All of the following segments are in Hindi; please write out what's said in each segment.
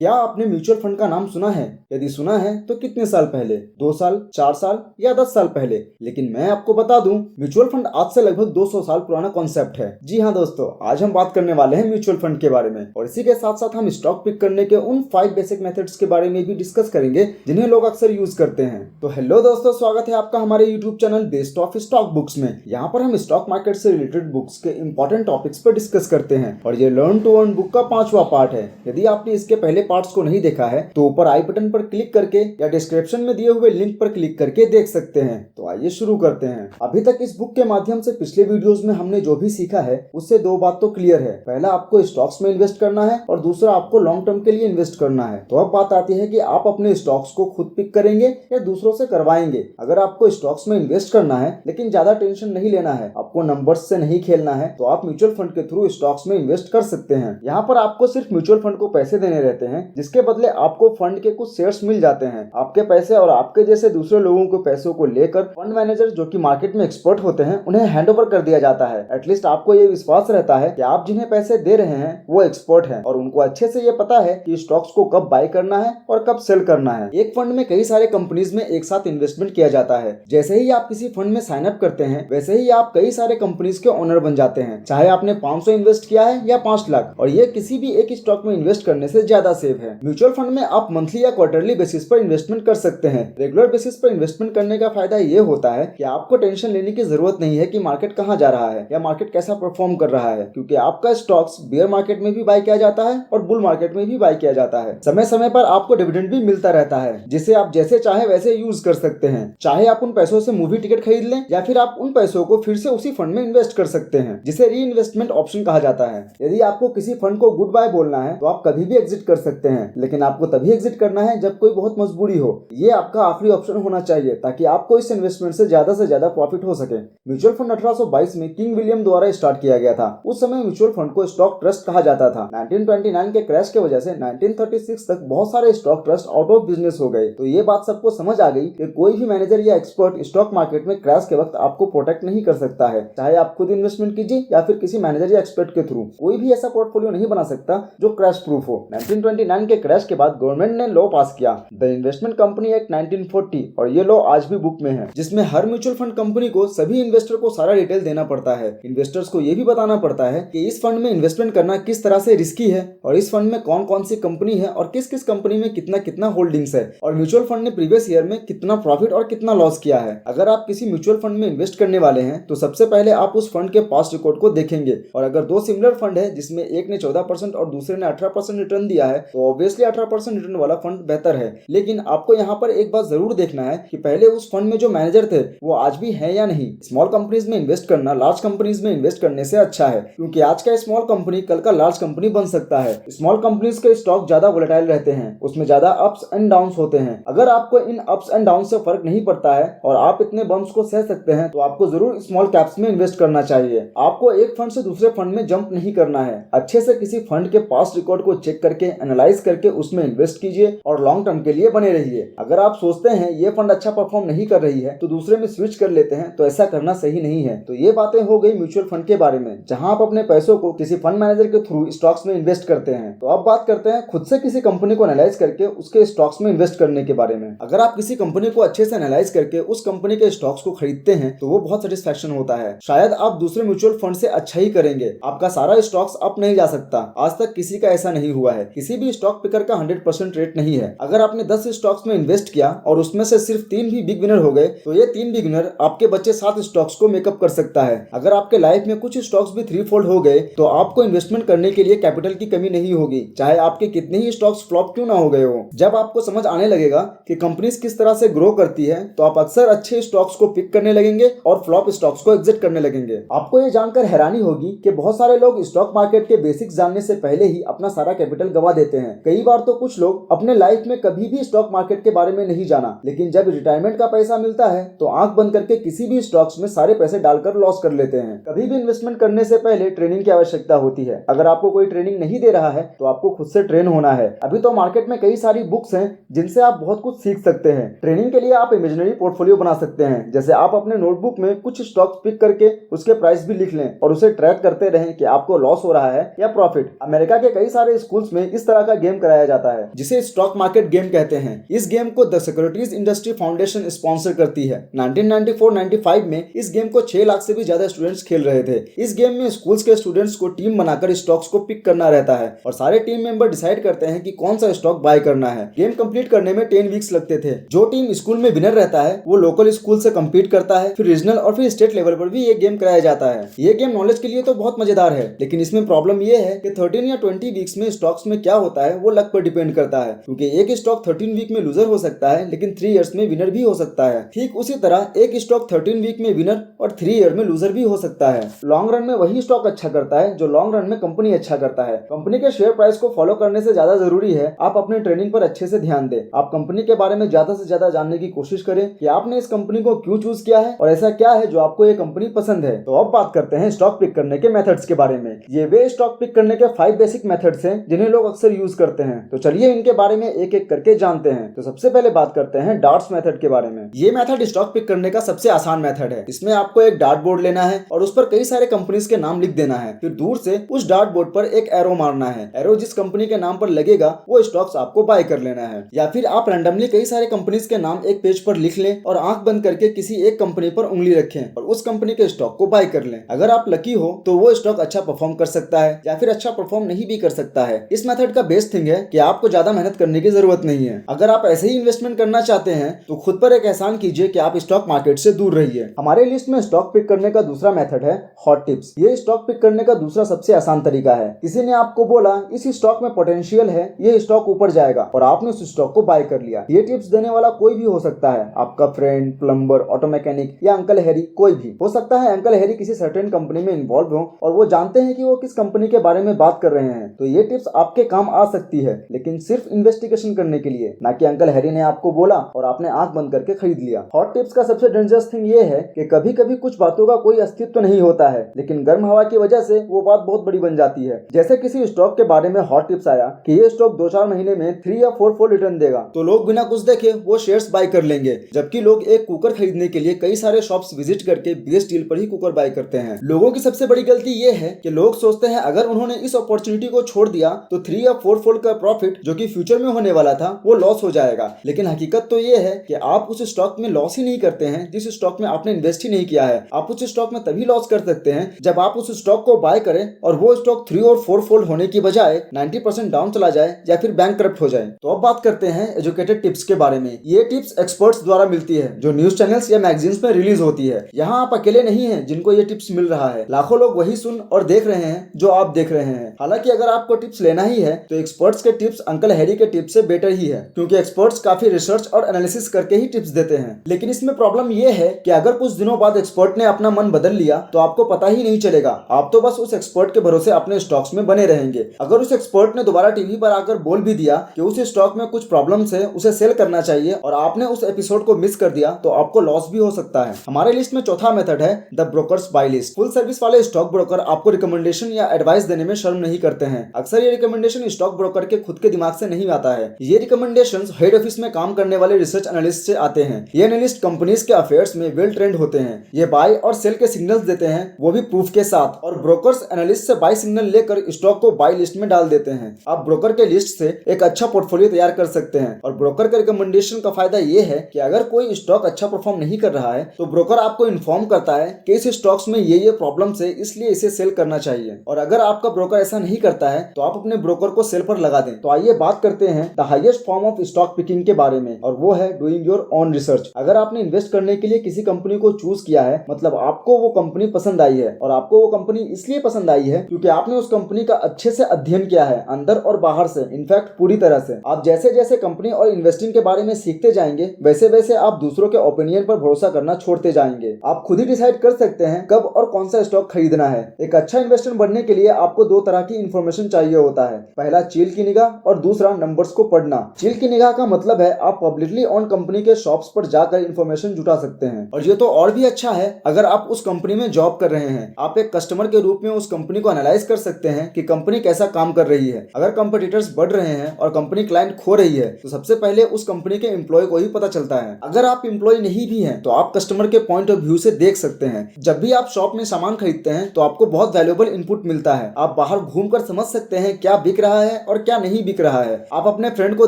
क्या आपने म्यूचुअल फंड का नाम सुना है? यदि सुना है तो कितने साल पहले? 2 साल, 4 साल या 10 साल पहले? लेकिन मैं आपको बता दूं, म्यूचुअल फंड आज से लगभग 200 साल पुराना कॉन्सेप्ट है। जी हाँ दोस्तों, आज हम बात करने वाले हैं म्यूचुअल फंड के बारे में और इसी के साथ साथ हम स्टॉक पिक करने के उन 5 बेसिक मेथड्स के बारे में भी डिस्कस करेंगे जिन्हें लोग अक्सर यूज करते हैं। तो हेलो दोस्तों, स्वागत है आपका हमारे YouTube channel best of stock books में। यहाँ पर हम स्टॉक मार्केट से रिलेटेड बुक्स के इंपॉर्टेंट टॉपिक्स पर डिस्कस करते हैं और ये लर्न टू अर्न बुक का 5वां पार्ट है। यदि आपने इसके पहले पार्ट्स को नहीं देखा है तो ऊपर आई बटन पर क्लिक करके या डिस्क्रिप्शन में दिए हुए लिंक पर क्लिक करके देख सकते हैं। तो आइए शुरू करते हैं। अभी तक इस बुक के माध्यम से पिछले वीडियोस में हमने जो भी सीखा है उससे 2 बात तो क्लियर है। पहला, आपको स्टॉक्स में इन्वेस्ट करना है और दूसरा, आपको लॉन्ग टर्म के लिए इन्वेस्ट करना है। तो अब बात आती है कि आप अपने स्टॉक्स को खुद पिक करेंगे या दूसरों से करवाएंगे। अगर आपको स्टॉक्स में इन्वेस्ट करना है लेकिन ज्यादा टेंशन नहीं लेना है, आपको नंबर्स से नहीं खेलना है, तो आप म्यूचुअल फंड के थ्रू स्टॉक्स में इन्वेस्ट कर सकते हैं। यहाँ पर आपको सिर्फ म्यूचुअल फंड को पैसे देने रहते हैं, जिसके बदले आपको फंड के कुछ शेयर्स मिल जाते हैं। आपके पैसे और आपके जैसे दूसरे लोगों के पैसों को लेकर फंड मैनेजर जो कि मार्केट में एक्सपर्ट होते हैं उन्हें हैंडओवर कर दिया जाता है। एटलीस्ट आपको ये विश्वास रहता है कि आप जिन्हें पैसे दे रहे हैं वो एक्सपर्ट हैं और उनको अच्छे से ये पता है कि स्टॉक्स को कब बाय करना है और कब सेल करना है। एक फंड में कई सारे कंपनीज में एक साथ इन्वेस्टमेंट किया जाता है। जैसे ही आप किसी फंड में साइन अप करते हैं वैसे ही आप कई सारे कंपनीज के ओनर बन जाते हैं, चाहे आपने 500 इन्वेस्ट किया है या 5 लाख। और ये किसी भी एक स्टॉक में इन्वेस्ट करने से ज्यादा सेफ है। म्यूचुअल फंड में आप मंथली या क्वार्टरली बेसिस पर इन्वेस्टमेंट कर सकते हैं। रेगुलर बेसिस पर इन्वेस्टमेंट करने का फायदा ये होता है कि आपको टेंशन लेने की जरूरत नहीं है कि मार्केट कहां जा रहा है या मार्केट कैसा परफॉर्म कर रहा है, क्योंकि आपका स्टॉक्स बेयर मार्केट में भी बाय किया जाता है और बुल मार्केट में भी बाय किया जाता है। समय समय पर आपको डिविडेंड भी मिलता रहता है, जिसे आप जैसे चाहे वैसे यूज कर सकते हैं। चाहे आप उन पैसों से मूवी टिकट खरीद लें या फिर आप उन पैसों को फिर से उसी फंड में इन्वेस्ट कर सकते हैं, जिसे री इन्वेस्टमेंट ऑप्शन कहा जाता है। यदि आपको किसी फंड को गुड बाय बोलना है तो आप कभी भी एग्जिट कर सकते हैं, लेकिन आपको तभी एग्जिट करना है जब कोई बहुत मजबूरी हो। ये आपका आखिरी ऑप्शन होना चाहिए ताकि आपको इस इन्वेस्टमेंट से ज्यादा प्रॉफिट हो सके। म्यूचुअल फंड 1822 में किंग विलियम द्वारा स्टार्ट किया गया था। उस समय म्यूचुअल फंड को स्टॉक ट्रस्ट कहा जाता था। 1929 के क्रैश की वजह से 1936 तक बहुत सारे stock trust out of business हो गए। तो ये बात सबको समझ आ गई कि कोई भी मैनेजर या एक्सपर्ट स्टॉक मार्केट में क्रैश के वक्त आपको प्रोटेक्ट नहीं कर सकता है। चाहे आप खुद इन्वेस्टमेंट कीजिए या फिर किसी मैनेजर या एक्सपर्ट के थ्रू, कोई भी ऐसा पोर्टफोलियो नहीं बना सकता जो क्रैश प्रूफ हो। 1929 के क्रैश के बाद गवर्नमेंट ने लॉ पास किया, द इन्वेस्टमेंट कंपनी एक्ट 1940, और ये लॉ आज भी बुक में है, जिसमें हर म्यूचुअल फंड कंपनी को सभी इन्वेस्टर को सारा डिटेल देना पड़ता है। इन्वेस्टर्स को ये भी बताना पड़ता है कि इस फंड में इन्वेस्टमेंट करना किस तरह से रिस्की है और इस फंड में कौन कौन सी कंपनी है और किस किस कंपनी में कितना कितना होल्डिंग्स है और म्यूचुअल फंड ने प्रीवियस ईयर में कितना प्रॉफिट और कितना लॉस किया है। अगर आप किसी म्यूचुअल फंड में इन्वेस्ट करने वाले हैं तो सबसे पहले आप उस फंड के पास्ट रिकॉर्ड को देखेंगे, और अगर 2 सिमिलर फंड है जिसमें एक ने 14% और दूसरे ने 18% रिटर्न दिया है तो ऑब्वियसली 18% रिटर्न वाला फंड बेहतर है। लेकिन आपको यहाँ पर एक बात जरूर देखना है कि पहले उस फंड में जो मैनेजर थे वो आज भी है या नहीं। स्मॉल कंपनीज में इन्वेस्ट करना लार्ज कंपनीज में इन्वेस्ट करने से अच्छा है, क्योंकि आज का स्मॉल कंपनी कल का लार्ज कंपनी बन सकता है। स्मॉल कंपनीज के स्टॉक ज्यादा वोलेटाइल रहते हैं, उसमें ज्यादा अप्स एंड डाउन्स होते हैं। अगर आपको इन अप्स एंड डाउन से फर्क नहीं पड़ता है और आप इतने बम्स को सह सकते हैं तो आपको जरूर स्मॉल कैप्स में इन्वेस्ट करना चाहिए। आपको एक फंड से दूसरे फंड में जंप नहीं करना है। अच्छे से किसी फंड के पास्ट रिकॉर्ड को चेक करके एनालाइज करके उसमें इन्वेस्ट कीजिए और लॉन्ग टर्म के लिए बने रहिए। अगर आप सोचते हैं ये फंड अच्छा परफॉर्म नहीं कर रही है तो दूसरे में स्विच कर लेते हैं, तो ऐसा करना सही नहीं है। तो ये बातें हो गई म्यूचुअल फंड के बारे में, जहां आप अपने पैसों को किसी फंड मैनेजर के थ्रू स्टॉक्स में इन्वेस्ट करते हैं। तो अब बात करते हैं खुद से किसी कंपनी को एनालाइज करके उसके स्टॉक्स में इन्वेस्ट करने के बारे में। अगर आप किसी कंपनी को अच्छे से एनालाइज करके उस कंपनी के स्टॉक्स को खरीदते हैं तो वो बहुत सेटिस्फैक्शन होता है। शायद आप दूसरे म्यूचुअल फंड से अच्छा ही करेंगे, आपका सारा स्टॉक्स अप नहीं जा सकता। आज तक किसी का ऐसा नहीं हुआ है। किसी भी स्टॉक पिकर का 100% रेट नहीं है। अगर आपने 10 स्टॉक्स में इन्वेस्ट किया और उसमें से सिर्फ 3 भी बिग विनर हो गए तो ये 3 बिग विनर आपके बच्चे 7 स्टॉक्स को मेकअप कर सकता है। अगर आपके लाइफ में कुछ स्टॉक्स भी 3 फोल्ड हो गए तो आपको इन्वेस्टमेंट करने के लिए कैपिटल की कमी नहीं होगी, चाहे आपके कितने ही स्टॉक्स फ्लॉप क्यों ना हो गए हो। जब आपको समझ आने लगेगा कि कंपनीज किस तरह से ग्रो करती है तो आप अक्सर अच्छे स्टॉक्स को पिक करने लगेंगे और फ्लॉप स्टॉक्स को एग्जिट करने लगेंगे। आपको ये जानकर हैरानी होगी कि बहुत सारे लोग स्टॉक मार्केट के बेसिक्स जानने से पहले ही अपना सारा कैपिटल गवा देते हैं। कई बार तो कुछ लोग अपने लाइफ में कभी भी स्टॉक मार्केट के बारे में नहीं जाना, लेकिन जब रिटायरमेंट का पैसा मिलता है तो आंख बंद करके किसी भी स्टॉक्स में सारे पैसे डालकर लॉस कर लेते हैं। कभी भी इन्वेस्टमेंट करने से पहले ट्रेनिंग की आवश्यकता होती है। अगर आपको कोई ट्रेनिंग नहीं दे रहा है तो आपको खुद से ट्रेन होना है। अभी तो मार्केट में कई सारी बुक्स हैं जिनसे आप बहुत कुछ सीख सकते हैं। ट्रेनिंग के लिए आप इमेजिनरी पोर्टफोलियो बना सकते हैं, जैसे आप अपने नोटबुक में कुछ स्टॉक्स पिक करके उसके प्राइस भी लिख लें और उसे ट्रैक करते रहें कि आपको लॉस हो रहा है या प्रॉफिट। अमेरिका के कई सारे स्कूल्स में इस तरह का गेम कराया जाता है जिसे स्टॉक मार्केट गेम कहते हैं। इस गेम को the securities industry foundation sponsor करती है। 1994-95 में इस गेम को 6 लाख से भी ज्यादा स्टूडेंट्स खेल रहे थे। इस गेम में स्कूल्स के स्टूडेंट्स को टीम बनाकर स्टॉक्स को पिक करना रहता है और सारे टीम मेंबर डिसाइड करते हैं कि कौन सा स्टॉक बाय करना है। गेम कंप्लीट करने में 10 वीक्स लगते थे। जो टीम स्कूल में विनर रहता है वो लोकल स्कूल से कम्पीट करता है, फिर रीजनल और फिर स्टेट लेवल पर भी ये गेम कराया जाता है। ये गेम नॉलेज के लिए तो बहुत मजेदार है, लेकिन इसमें प्रॉब्लम ये है कि 13 या 20 वीक्स में स्टॉक्स में क्या होता है वो लक पर डिपेंड करता है, क्योंकि एक स्टॉक 13 वीक में लूजर हो सकता है लेकिन 3 इयर्स में विनर भी हो सकता है। ठीक उसी तरह एक स्टॉक 13 वीक में विनर और 3 ईयर में लूजर भी हो सकता है। लॉन्ग रन में वही स्टॉक अच्छा करता है जो लॉन्ग रन में कंपनी अच्छा करता है। कंपनी के शेयर प्राइस को फॉलो करने से ज्यादा जरूरी है आप अपने ट्रेनिंग पर अच्छे से ध्यान दें। आप कंपनी के बारे में ज्यादा से ज्यादा जानने की कोशिश करें कि आपने इस कंपनी को क्यों चूज किया है और ऐसा क्या है जो आपको ये कंपनी पसंद है। तो अब बात करते हैं स्टॉक पिक करने के मेथड्स के बारे में। ये वे स्टॉक पिक करने के 5 बेसिक मेथड्स हैं जिन्हें लोग अक्सर यूज करते हैं। तो चलिए इनके बारे में एक एक करके जानते हैं। तो सबसे पहले बात करते हैं डार्ट्स मेथड के बारे में। ये मेथड स्टॉक पिक करने का सबसे आसान मेथड है। इसमें आपको एक डार्ट बोर्ड लेना है और उस पर कई सारे कंपनीज के नाम लिख देना है। फिर दूर से उस डार्ट बोर्ड पर एक एरो मारना है। एरो जिस कंपनी के नाम पर लगेगा वो स्टॉक्स आपको बाय कर लेना है। या फिर आप रैंडमली कई सारे कंपनीज के नाम एक पेज पर लिख लें और आंख बंद करके किसी एक कंपनी पर उंगली रखें और उस कंपनी के स्टॉक को बाय कर लें। अगर आप लकी हो तो वो स्टॉक अच्छा परफॉर्म कर सकता है या फिर अच्छा परफॉर्म नहीं भी कर सकता है। इस मेथड का बेस्ट थिंग है कि आपको ज्यादा मेहनत करने की जरूरत नहीं है। अगर आप ऐसे ही इन्वेस्टमेंट करना चाहते हैं तो खुद पर एक एहसान कीजिए कि आप स्टॉक मार्केट से दूर रहिए। हमारे लिस्ट में स्टॉक पिक करने का दूसरा मेथड है हॉट टिप्स। ये स्टॉक पिक करने का दूसरा सबसे आसान तरीका है। किसी ने आपको बोला इस स्टॉक में पोटेंशियल है, ये स्टॉक ऊपर जाएगा और आपने उस स्टॉक को बाय कर लिया। ये टिप्स देने वाला कोई भी हो सकता है, आपका फ्रेंड, प्लम्बर, ऑटो मैकेनिक या अंकल हैरी, कोई भी हो सकता है। अंकल हैरी किसी सर्टेन कंपनी में इन्वॉल्व हो और वो जानते हैं कि वो किस कंपनी के बारे में बात कर रहे हैं, तो ये टिप्स आपके काम आ सकती है, लेकिन सिर्फ इन्वेस्टिगेशन करने के लिए, ना कि अंकल हैरी ने आपको बोला और आपने आंख बंद करके खरीद लिया। हॉट टिप्स का सबसे डेंजरस थिंग ये है कि कभी कभी कुछ बातों का कोई अस्तित्व नहीं होता है, लेकिन गर्म हवा की वजह से वो बात बहुत बड़ी बन जाती है। जैसे किसी स्टॉक के बारे में हॉट टिप्स आया कि ये स्टॉक 2-4 महीने में 3 या 4 फोल्ड रिटर्न देगा, तो लोग बिना कुछ देखे वो शेयर्स बाय कर लेंगे, जबकि लोग एक कुकर खरीदने के लिए कई सारे शॉप्स विजिट करके बेस्ट डील पर ही कुकर बाय करते हैं। लोगों की सबसे बड़ी गलती ये है कि लोग सोचते हैं अगर उन्होंने इस अपॉर्चुनिटी को छोड़ दिया तो 3 या 4 फोल्ड का प्रॉफिट जो कि फ्यूचर में होने वाला था वो लॉस हो जाएगा। लेकिन हकीकत तो ये है कि आप उस स्टॉक में लॉस ही नहीं करते हैं जिस स्टॉक में आपने इन्वेस्ट ही नहीं किया है। आप उस स्टॉक में तभी लॉस कर सकते हैं जब आप उस स्टॉक को बाय करें और वो स्टॉक 3 और 4 फोल्ड होने की बजाय 90% डाउन चला जाए या फिर बैंकक्रप्ट हो जाए। तो अब बात करते हैं एजुकेटेड टिप्स के बारे में। ये टिप्स एक्सपर्ट्स द्वारा मिलती है जो न्यूज चैनल्स या मैगजीन्स में रिलीज होती है। यहाँ आप अकेले नहीं हैं जिनको ये टिप्स मिल रहा है, लाखों लोग वही सुन और देख रहे हैं जो आप देख रहे हैं। हालांकि अगर आपको टिप्स लेना ही है तो एक्सपर्ट्स के टिप्स अंकल हैरी के टिप्स से बेटर ही है, क्योंकि एक्सपर्ट्स काफी रिसर्च और एनालिसिस करके ही टिप्स देते हैं। लेकिन इसमें प्रॉब्लम ये है कि अगर कुछ दिनों बाद एक्सपर्ट ने अपना मन बदल लिया तो आपको पता ही नहीं चलेगा। आप तो बस उस एक्सपर्ट के भरोसे अपने स्टॉक्स में बने रहेंगे। अगर उस एक्सपर्ट ने दोबारा टीवी पर आकर बोल भी दिया कि उस स्टॉक में कुछ प्रॉब्लम्स है, उसे सेल करना चाहिए, और आपने उस एपिसोड को मिस कर दिया तो आपको लॉस भी हो सकता है। हमारे लिस्ट में चौथा मेथड है the brokers buy list. Full service वाले स्टॉक ब्रोकर आपको रिकमेंडेशन या एडवाइस देने में शर्म नहीं करते हैं। अक्सर ये रिकमेंडेशन स्टॉक ब्रोकर के खुद के दिमाग से नहीं आता है। ये रिकमेंडेशंस हेड ऑफिस में काम करने वाले रिसर्च एनालिस्ट से आते हैं। ये एनालिस्ट कंपनीज के अफेयर्स में वेल ट्रेंड होते हैं। ये बाय और सेल के सिग्नल्स देते हैं, वो भी प्रूफ के साथ, और ब्रोकर्स एनालिस्ट से बाय सिग्नल लेकर स्टॉक को बाय लिस्ट में डाल देते हैं। आप ब्रोकर के लिस्ट से एक अच्छा पोर्टफोलियो तैयार कर सकते हैं। और ब्रोकर के रिकमेंडेशन का फायदा ये है कि अगर कोई स्टॉक अच्छा परफॉर्म नहीं कर रहा है तो ब्रोकर आपको इन्फॉर्म करता है कि इस स्टॉक्स में ये प्रॉब्लम्स है, इसलिए इसे सेल करना चाहिए। और अगर आपका ब्रोकर ऐसा नहीं करता है तो आप अपने ब्रोकर को सेल पर लगा दें। तो आइए बात करते हैं the highest form of stock picking के बारे में, और वो है डूइंग योर ओन रिसर्च। अगर आपने इन्वेस्ट करने के लिए किसी कंपनी को चूज किया है, मतलब आपको वो कंपनी पसंद आई है, और आपको वो कंपनी इसलिए पसंद आई है क्योंकि आपने उस कंपनी का अच्छे से अध्ययन किया है, अंदर और बाहर से, इनफैक्ट पूरी तरह से। आप जैसे जैसे कंपनी और इन्वेस्टिंग के बारे में सीखते जाएंगे वैसे वैसे आप दूसरों के ओपिनियन पर भरोसा करना छोड़ते जाएंगे। आप खुद ही डिसाइड कर सकते हैं कब और कौन सा स्टॉक खरीदना है। एक अच्छा इन्वेस्टर बनने के लिए आपको 2 तरह की इंफॉर्मेशन चाहिए होता है। पहला चील की निगाह और दूसरा नंबर्स को पढ़ना। चील की निगाह का मतलब है आप पब्लिकली ऑन कंपनी के शॉप्स पर जाकर इंफॉर्मेशन जुटा सकते हैं, और ये तो और भी अच्छा है अगर आप उस कंपनी में जॉब कर रहे हैं। आप एक कस्टमर के रूप में उस कंपनी को एनालाइज कर सकते हैं कि कंपनी कैसा काम कर रही है। अगर कंपटीटर्स बढ़ रहे हैं और कंपनी क्लाइंट खो रही है तो सबसे पहले उस कंपनी के एम्प्लॉय को ही पता चलता है। अगर आप एम्प्लॉय नहीं भी हैं तो आप कस्टमर के पॉइंट ऑफ व्यू से देख सकते हैं। जब भी आप शॉप में सामान खरीदते हैं तो आपको बहुत वैल्यूएबल इनपुट मिलता है। आप बाहर घूमकर समझ सकते हैं क्या बिक रहा है है और क्या नहीं बिक रहा है। आप अपने फ्रेंड को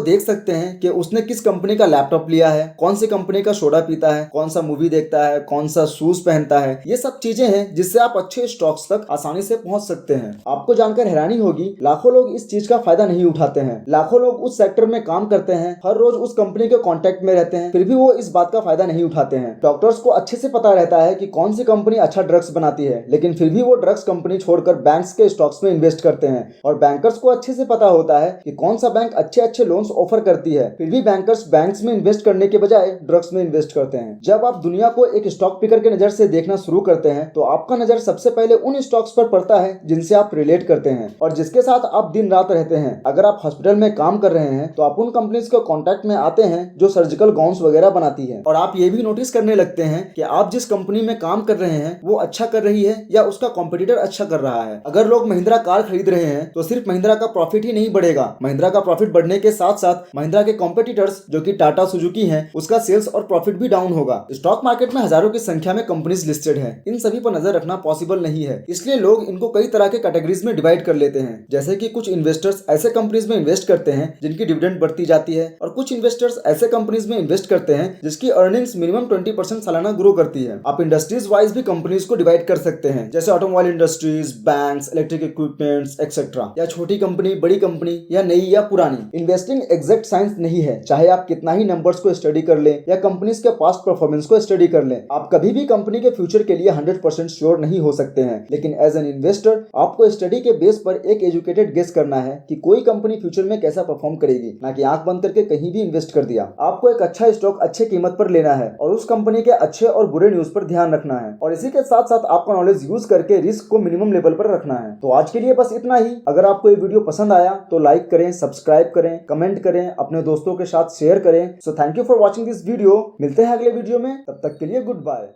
देख सकते हैं कि उसने किस कंपनी का लैपटॉप लिया है, कौन सी कंपनी का सोडा पीता है, कौन सा मूवी देखता है, कौन सा शूज पहनता है। ये सब चीजें हैं जिससे आप अच्छे स्टॉक्स तक आसानी से पहुंच सकते हैं। आपको जानकर हैरानी होगी, लाखों लोग इस चीज का फायदा नहीं उठाते हैं। लाखों लोग उस सेक्टर में काम करते हैं, हर रोज उस कंपनी के कांटेक्ट में रहते हैं, फिर भी वो इस बात का फायदा नहीं उठाते हैं। डॉक्टर्स को अच्छे से पता रहता है कि कौन सी कंपनी अच्छा ड्रग्स बनाती है, लेकिन फिर भी वो ड्रग्स कंपनी छोड़कर बैंक्स के स्टॉक्स में इन्वेस्ट करते हैं। और बैंकर्स को अच्छे से पता होता है कि कौन सा बैंक अच्छे अच्छे लोन्स ऑफर करती है, फिर भी बैंकर्स बैंक्स में इन्वेस्ट करने के बजाय ड्रग्स में इन्वेस्ट करते हैं। जब आप दुनिया को एक स्टॉक पिकर के नजर से देखना शुरू करते हैं तो आपका नजर सबसे पहले उन स्टॉक्स पर पड़ता है जिनसे आप रिलेट करते हैं और जिसके साथ आप दिन रात रहते हैं। अगर आप हॉस्पिटल में काम कर रहे हैं तो आप उन कंपनीज के कॉन्टैक्ट में आते हैं जो सर्जिकल गाउन्स वगैरह बनाती है, और आप ये भी नोटिस करने लगते हैं कि आप जिस कंपनी में काम कर रहे हैं वो अच्छा कर रही है या उसका कॉम्पिटिटर अच्छा कर रहा है। अगर लोग महिंद्रा कार खरीद रहे हैं तो सिर्फ महिंद्रा का प्रॉफिट ही नहीं बढ़ेगा, महिंद्रा का प्रॉफिट बढ़ने के साथ साथ महिंद्रा के कॉम्पिटिटर्स जो कि टाटा सुजुकी हैं, उसका सेल्स और प्रॉफिट भी डाउन होगा। स्टॉक मार्केट में हजारों की संख्या में कंपनीज लिस्टेड हैं, इन सभी पर नजर रखना पॉसिबल नहीं है, इसलिए लोग इनको कई तरह के कैटेगरीज में डिवाइड कर लेते हैं। जैसे कि कुछ इन्वेस्टर्स ऐसे कंपनीज में इन्वेस्ट करते हैं जिनकी डिविडेंड बढ़ती जाती है, और कुछ इन्वेस्टर्स ऐसे कंपनीज में इन्वेस्ट करते हैं जिसकी अर्निंग्स मिनिमम 20% सालाना ग्रो करती है। आप इंडस्ट्रीज वाइज भी कंपनीज को डिवाइड कर सकते हैं, जैसे automobile industries, banks, electric equipments etcetera, या छोटी कंपनी, बड़ी कंपनी, या नई या पुरानी। इन्वेस्टिंग एग्जैक्ट साइंस नहीं है, चाहे आप कितना ही नंबर्स को स्टडी कर लें या कंपनीज के पास्ट परफॉर्मेंस को स्टडी कर लें, आप कभी भी कंपनी के फ्यूचर के लिए 100% श्योर नहीं हो सकते हैं। लेकिन एज एन इन्वेस्टर आपको स्टडी के बेस पर एक एजुकेटेड गेस करना है कि कोई कंपनी फ्यूचर में कैसा परफॉर्म करेगी, ना कि आंख बंद करके कहीं भी इन्वेस्ट कर दिया। आपको एक अच्छा स्टॉक अच्छे कीमत पर लेना है और उस कंपनी के अच्छे और बुरे न्यूज पर ध्यान रखना है, और इसी के साथ साथ आपका नॉलेज यूज करके रिस्क को मिनिमम लेवल पर रखना है। तो आज के लिए बस इतना ही। अगर आपको ये वीडियो पसंद आया तो लाइक करें, सब्सक्राइब करें, कमेंट करें, अपने दोस्तों के साथ शेयर करें। So thank you for watching this video. मिलते हैं अगले वीडियो में, तब तक के लिए गुड बाय।